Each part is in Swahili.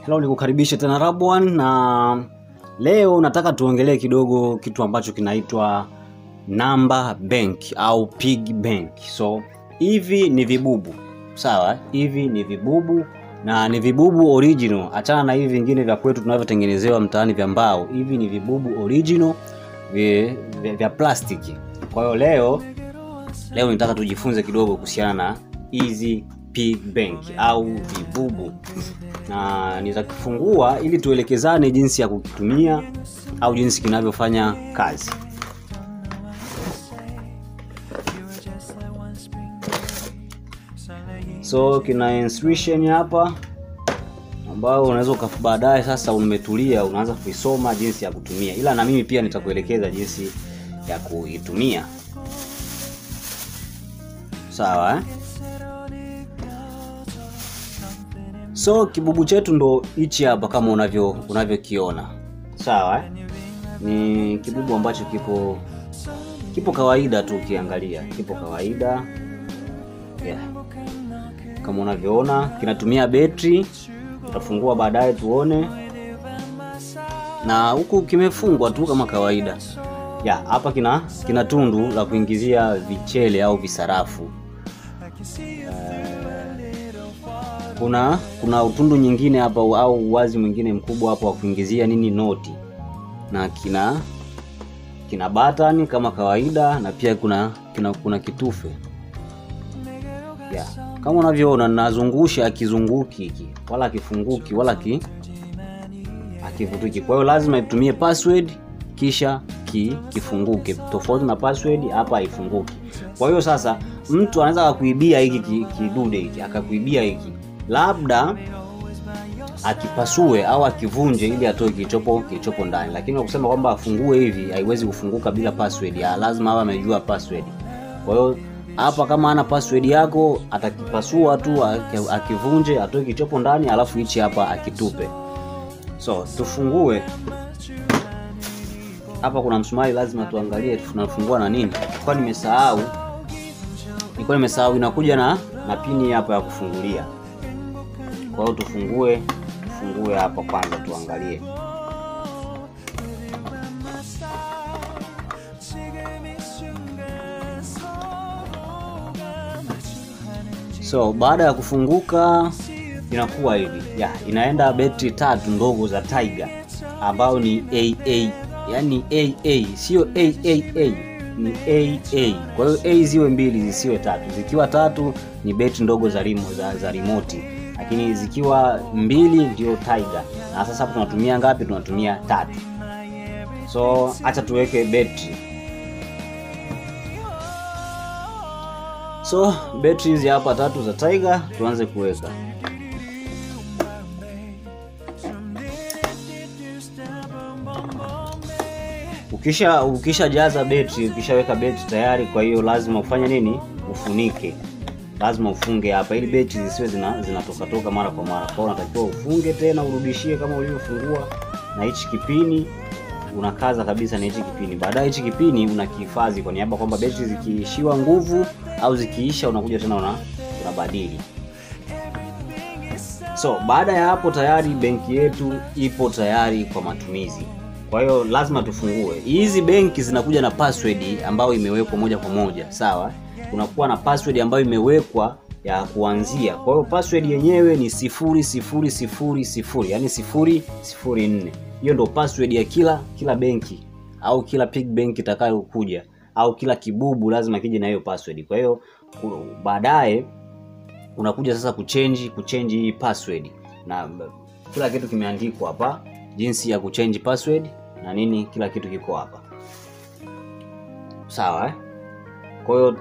Hello, nikukaribisha tena Rabwan, na leo nataka tuongelee kidogo kitu ambacho kinaitwa number bank au pig bank. So hivi ni vibubu, sawa? Hivi ni vibubu na ni vibubu original. Achana na hivi vingine vya kwetu tunavyotengenezewa mtaani vya mbao. Hivi ni vibubu original vya plastiki. Kwa hiyo leo nataka tujifunze kidogo kuhusiana na hizi pig bank au vibubu, na nitakifungua ili tuelekezane jinsi ya kukitumia au jinsi kinavyofanya kazi. So kina instruction hapa ambao unaweza baadaye sasa umetulia unaanza kuisoma jinsi ya kutumia, ila na mimi pia nitakuelekeza jinsi ya kuitumia, sawa eh? So kibubu chetu ndo hichi hapa kama unavyokiona. Sawa eh? Ni kibubu ambacho kipo kawaida tu, ukiangalia kipo kawaida. Yeah. Kama unavyoona kinatumia betri, tutafungua baadaye tuone. Na huku kimefungwa tu kama kawaida. Yeah, hapa kina tundu la kuingizia vichele au visarafu. Kuna utundu nyingine hapa au uwazi mwingine mkubwa hapo wa kuingizia noti, na kina button kama kawaida, na pia kuna kitufe. Yeah. Kama unavyoona nazungusha, akizunguki hiki wala kifunguki wala akivutuki. Kwa hiyo lazima itumie password kisha kifunguke. Tofauti na password hapa haifunguki. Kwa hiyo sasa mtu anaweza kukuibia hiki kidude hiki, akakuibia hiki, labda akipasue au akivunje ili atoe kilichopo ndani. Lakini ukusema kwamba afungue hivi haiwezi kufunguka bila password. Lazima awe amejua password. Kwa hiyo hapa kama ana password yako atakipasua tu, akivunje atoe kilichopo ndani, alafu hichi hapa akitupe. So tufungue. Hapa kuna msumari, lazima tuangalie tunafungua na nini. Nilikuwa nimesahau inakuja na pini hapa ya kufungulia. Kwa hiyo tufungue hapa kwanza tuangalie. So baada ya kufunguka inakuwa hivi. Inaenda betri 3 ndogo za Tiger ambao ni AA. Yani AA, sio AAA, ni AA. Kwa hiyo A ziwe 2 zisiwe 3. Zikiwa 3 ni betri ndogo za remote, lakini zikiwa 2 ndio Tiger. Na sasa hapa tunatumia ngapi? Tunatumia 3. So acha tuweke betri. So betri hizi hapa 3 za Tiger tuanze kuweka. Ukisha jaza betri, ukishaweka betri tayari, kwa hiyo lazima ufanye nini? Ufunike. Lazima ufunge hapa ili betri zisiwe zinatoka mara kwa mara. Kwa hiyo unatakiwa ufunge tena urudishie kama ulivyofungua, na hichi kipini unakaza kabisa na hichi kipini. Baadaye hichi kipini unakihifadhi kwa niaba kwamba betri zikiishiwa nguvu au zikiisha unakuja tena unabadili. So baada ya hapo tayari benki yetu ipo tayari kwa matumizi. Kwa hiyo lazima tufungue. Hizi benki zinakuja na password ambayo imewekwa moja kwa moja, sawa? Kunakuwa na password ambayo imewekwa ya kuanzia. Kwa hiyo password yenyewe ni 0000, yani 004. Hiyo ndio password ya kila benki au kila pig bank itakayokuja, au kila kibubu lazima kije na hiyo password. Kwa hiyo baadaye unakuja sasa kuchange hii password, na kila kitu kimeandikwa hapa, jinsi ya kuchange password na nini, kila kitu kiko hapa, sawa eh? Kwa hiyo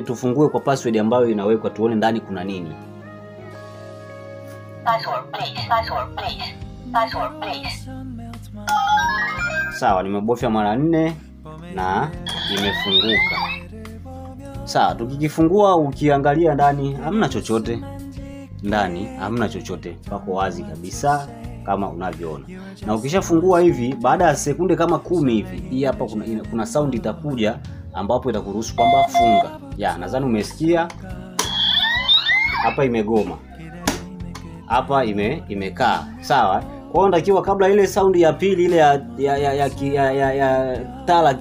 tufungue kwa password ambayo inawekwa, tuone ndani kuna nini. Password please. Sawa, nimebofya mara 4 na imefunguka. Sawa, tukikifungua ukiangalia ndani hamna chochote. Pako wazi kabisa kama unavyoona. Na ukishafungua hivi, baada ya sekunde kama 10 hivi, hii hapa kuna sound itakuja ambapo itakuruhusu kwamba funga. Nadhani umesikia hapa imegoma. hapa imekaa. Sawa? Kwa hiyo unatakiwa kabla ile sound ya pili ile ya taa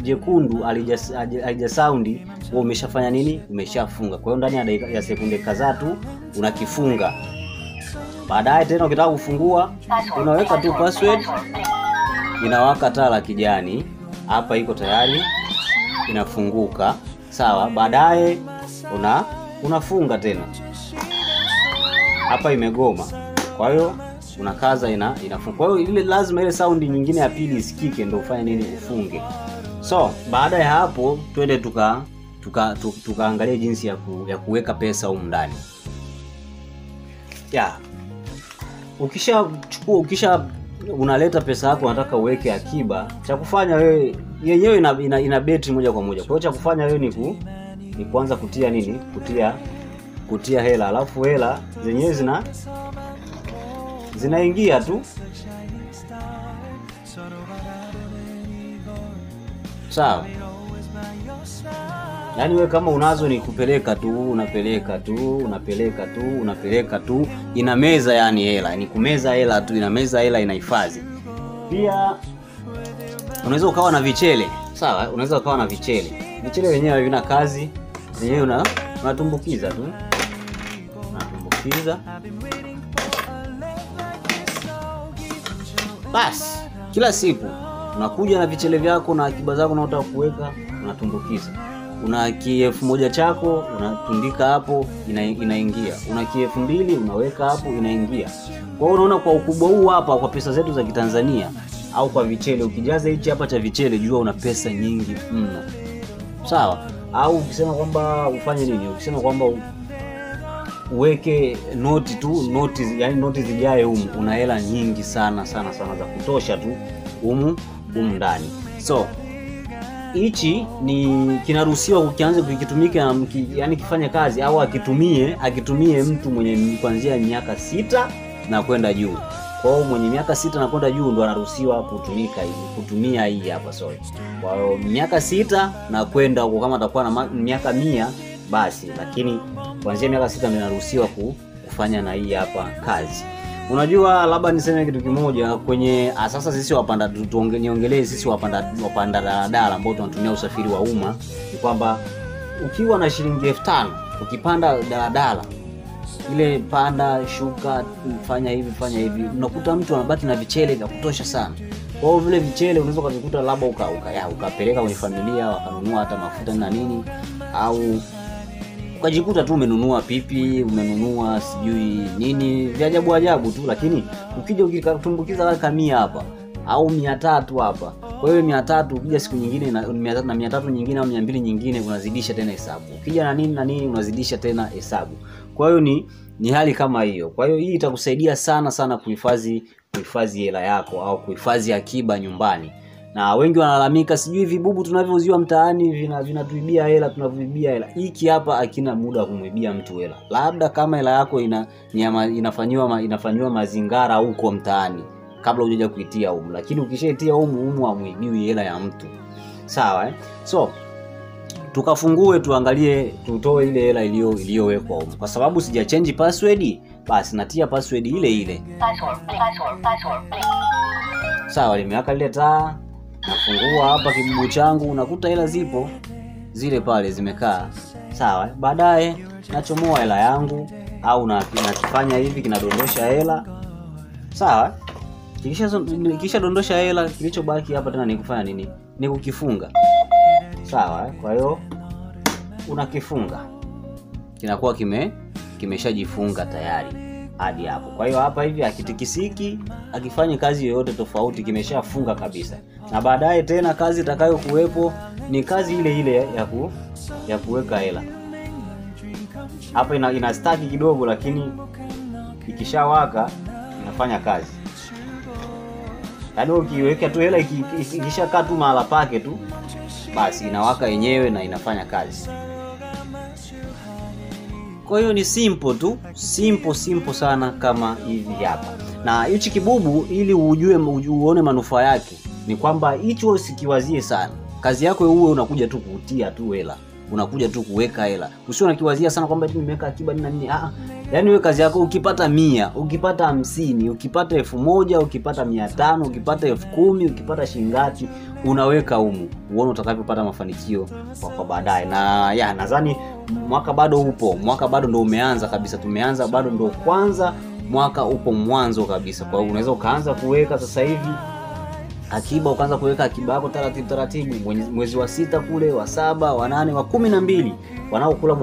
jekundu alija sound, wewe umeshafanya nini? Umeshafunga. Kwa hiyo ndani ya dakika ya sekunde kadhaa tu unakifunga. Baadaye tena ukitaka kufungua unaweka tu password, inawaka taa la kijani. Hapa iko tayari inafunguka. Sawa? Baadaye unafunga tena. Hapa imegoma. Kwa hiyo unakaza inafunga. Kwa hiyo ile lazima ile sound nyingine ya pili isikike ndio ufanye nini? Ufunge. So, baada ya hapo twende tukaangalia jinsi ya kuweka pesa huko ndani. Ukisha unaleta pesa yako unataka uweke akiba, cha kufanya wewe yenyewe ina betri moja kwa moja. Kwa hiyo cha kufanya wewe ni kuanza kutia nini? Kutia hela, alafu hela zenyewe zinaingia tu. Sawa? Yaani wewe kama unazo ni kupeleka tu, unapeleka tu, ina meza yani hela, ni kumeza hela tu, ina meza hela, inahifadhi. Pia unaweza ukawa na vichele. Sawa? Unaweza ukawa na vichele. Vichele wenyewe havina kazi. Wenyewe unatumbukiza tu. Unatumbukiza. Basi, kila siku unakuja na vichele vyako na akiba zako unataka kuweka, unatumbukiza. Una K1000 chako unatundika hapo, inaingia. Una K2000 unaweka hapo, inaingia. Kwa hiyo unaona kwa ukubwa huu hapa kwa pesa zetu za Kitanzania au kwa vichele, ukijaza hichi hapa cha vichele jua una pesa nyingi mno. Sawa? Au ukisema kwamba ufanye nini? Ukisema kwamba uweke noti, yani noti zijae humu, una hela nyingi sana za kutosha tu humu ndani. So, hichi ni kinaruhusiwa ukianza kukitumika yani kifanye kazi, au akitumie mtu mwenye kuanzia miaka 6 na kwenda juu. Kwa hiyo mwenye miaka 6 na kwenda juu ndo anaruhusiwa kutumia hii hapa, sorry. Kwa hiyo miaka 6 na kwenda huko, kama atakuwa na miaka 100 basi, lakini kuanzia miaka 6 ndio anaruhusiwa kufanya na hii hapa kazi. Unajua, labda niseme kitu kimoja kwenye sasa sisi niongelee sisi wapanda daladala ambao tunatumia usafiri wa umma, ni kwamba ukiwa na shilingi 5000 ukipanda daladala ile panda shuka fanya hivi, unakuta mtu anabaki na vichele vya kutosha sana. Kwa hiyo vile vichele unaweza kuvikuta labda ukapeleka kwenye familia wakanunua hata mafuta na nini, au ukajikuta tu umenunua pipi, umenunua sijui nini vya ajabu tu, lakini ukija ukitumbukiza kama 100 hapa au 300 hapa. Kwa hiyo 300 ukija siku nyingine na 300 nyingine au 200 nyingine unazidisha tena hesabu. Ukija na nini unazidisha tena hesabu. Kwa hiyo ni hali kama hiyo. Kwa hiyo hii itakusaidia sana kuhifadhi hela yako au kuhifadhi akiba nyumbani. Na wengi wanalalamika sijui vibubu tunavyoziwa mtaani vinatuibia hela, tunavuibia hela. Hiki hapa hakina muda kumwibia mtu hela. Labda kama hela yako inafanywa mazingara huko mtaani kabla hujaja kuitia humu, lakini ukishaitia humu hamuibiwi hela ya mtu. Sawa? So, tukafungue tuangalie, tutoe ile hela iliyowekwa humu. Kwa sababu sija change password, basi natia password ile. Sawa, nimeweka ile taa. Nafungua hapa kibubu changu, unakuta hela zipo zile pale zimekaa. Sawa? Baadaye nachomoa hela yangu au nakifanya hivi, kinadondosha hela. Sawa? Kisha dondosha hela, kilichobaki hapa tena ni kufanya nini? Ni kukifunga. Sawa? Kwa hiyo unakifunga. Kinakuwa kimeshajifunga tayari hadi hapo. Kwa hiyo hapa hivi akitikisiki, akifanya kazi yoyote tofauti, kimeshafunga kabisa. Na baadaye tena kazi itakayokuwepo ni kazi ile ya kuweka hela. Hapa ina staki kidogo, lakini ikishawaka inafanya kazi. Yaani ukiweka tu hela ikishakaa tu mahala pake tu, basi inawaka yenyewe na inafanya kazi. Kwa hiyo ni simple tu, simple sana kama hivi hapa. Na hichi kibubu ili uone manufaa yake ni kwamba hicho usikiwazie sana. Kazi yako uwe unakuja tu kutia tu hela. unakuja tu kuweka hela. Usio unakiwazia sana kwamba nimeweka akiba nini na nini. Yaani wewe kazi yako ukipata 100, ukipata 50, ukipata 1000, ukipata 500, ukipata 10,000, ukipata shilingi ngapi unaweka humu. Uone utakavyopata mafanikio kwa baadaye. Na nadhani mwaka bado upo. Mwaka bado ndio umeanza kabisa. Tumeanza bado ndio kwanza, mwaka upo mwanzo kabisa. Kwa hiyo unaweza ukaanza kuweka sasa hivi akiba, ukaanza kuweka akiba yako taratibu. Mwezi wa 6 kule, wa 7, wa 8, wa 12 wanaokula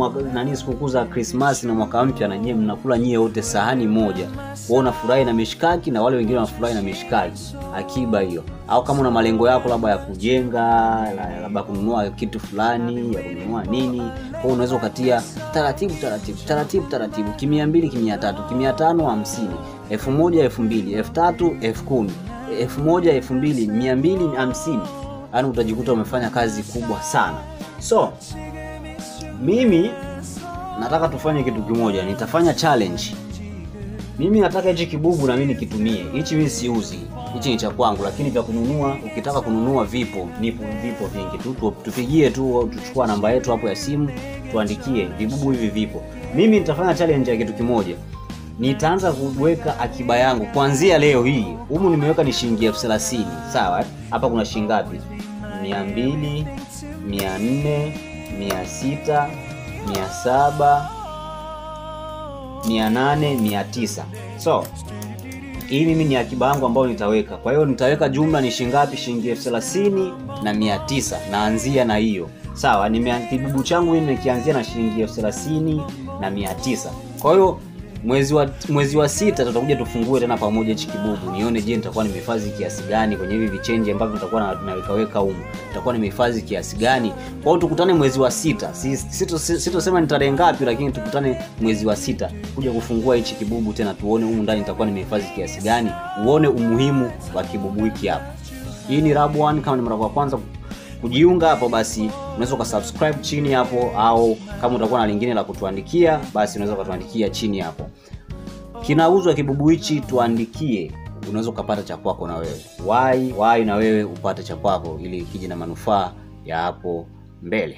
sikukuu za Christmas na mwaka mpya, na nyie mnakula nyie wote sahani moja. Wewe unafurahi na mishikaki na wale wengine wanafurahi na mishikaki. Akiba hiyo. Au kama una malengo yako labda ya kujenga, labda kununua kitu fulani, ya kununua nini, kwa unaweza ukatia taratibu, K200, K300, K500, 1000, 2000, 3000, 10,000, 1000, 2000, 250. Yaani utajikuta umefanya kazi kubwa sana. So mimi nataka tufanye kitu kimoja. Nitafanya challenge. Mimi nataka hichi kibubu na mimi nikitumie. Hichi mimi siuzi. Hichi ni cha kwangu, lakini vya kununua, ukitaka kununua vipo vingi tu. Tupigie tu, tuchukua namba yetu hapo ya simu, tuandikie vibubu hivi vipo. Mimi nitafanya challenge ya kitu kimoja. Nitaanza kuweka akiba yangu kuanzia leo hii. Humu nimeweka ni shilingi 30,000, sawa? Hapa kuna shilingi ngapi? 200, 400, 600, 700, 800, 900. So hii mimi ni akiba yangu ambayo nitaweka. Kwa hiyo nitaweka jumla ni shilingi ngapi? Shilingi 30,900. Naanzia na hiyo. Sawa, kibubu changu mimi nikianzia na shilingi 30,900. Kwa hiyo mwezi wa 6 tutakuja tufungue tena pamoja hichi kibubu. Nione je nitakuwa nimehifadhi kiasi gani kwenye hivi vichange ambavyo nitakuwa naweka huko. Nitakuwa nimehifadhi kiasi gani? Kwa hiyo tukutane mwezi wa 6. Sitosema ni tarehe ngapi, lakini tukutane mwezi wa 6 kuja kufungua hichi kibubu tena, tuone huko ndani nitakuwa nimehifadhi kiasi gani. Uone umuhimu wa kibubu hiki hapa. Hii ni Rab 1. Kama ni mara ya kwanza kujiunga hapo, basi unaweza ukasubscribe chini hapo, au kama utakuwa na lingine la kutuandikia, basi unaweza kutuandikia chini hapo. Kinauzwa kibubu hichi, tuandikie. Unaweza kupata cha kwako na wewe. Why na wewe upate cha kwako ili kije na manufaa ya hapo mbele.